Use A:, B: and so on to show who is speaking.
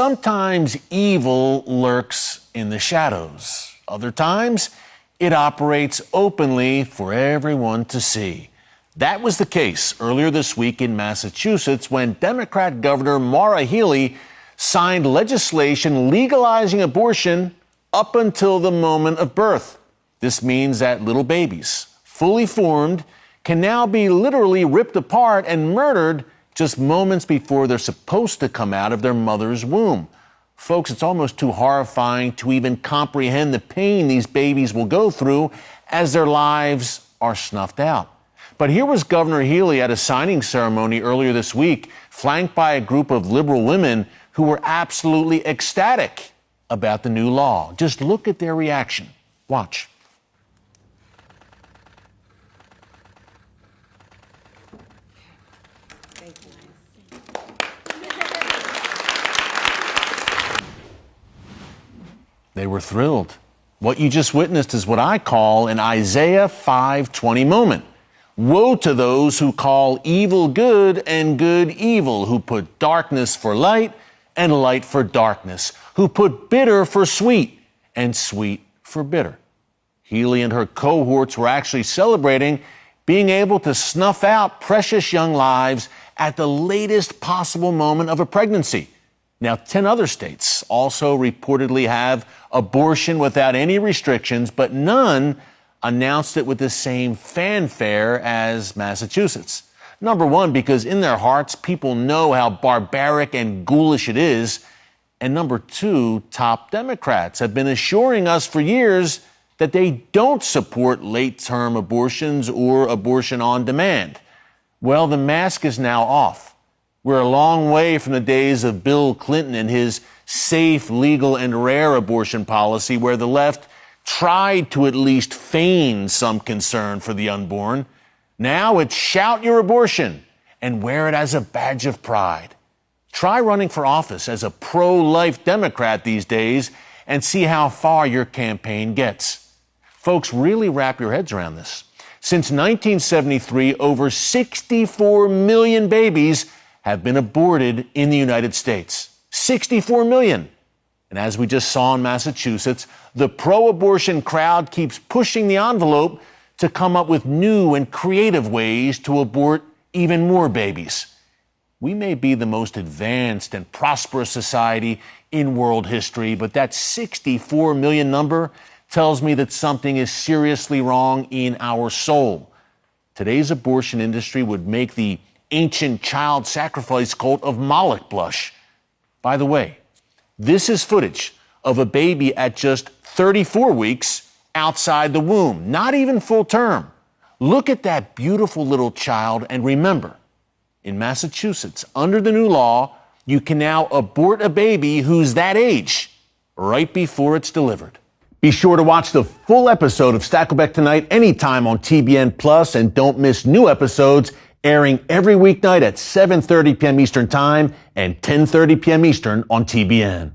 A: sometimes evil lurks in the shadows. Other times, it operates openly for everyone to see. That was the case earlier this week in Massachusetts when Democrat Governor Maura Healey signed legislation legalizing abortion up until the moment of birth. This means that little babies, fully formed, can now be literally ripped apart and murdered just moments before they're supposed to come out of their mother's womb. Folks, it's almost too horrifying to even comprehend the pain these babies will go through as their lives are snuffed out. But here was Governor Healey at a signing ceremony earlier this week, flanked by a group of liberal women who were absolutely ecstatic about the new law. Just look at their reaction. Watch. They were thrilled. What you just witnessed is what I call an Isaiah 5:20 moment. Woe to those who call evil good and good evil, who put darkness for light and light for darkness, who put bitter for sweet and sweet for bitter. Healey and her cohorts were actually celebrating being able to snuff out precious young lives at the latest possible moment of a pregnancy. Now, 10 other states also reportedly have abortion without any restrictions, but none announced it with the same fanfare as Massachusetts. Number one, because in their hearts, people know how barbaric and ghoulish it is. And number two, top Democrats have been assuring us for years that they don't support late-term abortions or abortion on demand. Well, the mask is now off. We're a long way from the days of Bill Clinton and his safe, legal, and rare abortion policy, where the left tried to at least feign some concern for the unborn. Now it's shout your abortion and wear it as a badge of pride. Try running for office as a pro-life Democrat these days and see how far your campaign gets. Folks, really wrap your heads around this. Since 1973, over 64 million babies have been aborted in the United States. 64 million. And as we just saw in Massachusetts, the pro-abortion crowd keeps pushing the envelope to come up with new and creative ways to abort even more babies. We may be the most advanced and prosperous society in world history, but that 64 million number tells me that something is seriously wrong in our soul. Today's abortion industry would make the ancient child sacrifice cult of Moloch blush. By the way, this is footage of a baby at just 34 weeks outside the womb, not even full term. Look at that beautiful little child and remember, in Massachusetts, under the new law, you can now abort a baby who's that age right before it's delivered. Be sure to watch the full episode of Stackleback Tonight anytime on TBN Plus, and don't miss new episodes airing every weeknight at 7:30 p.m. Eastern Time and 10:30 p.m. Eastern on TBN.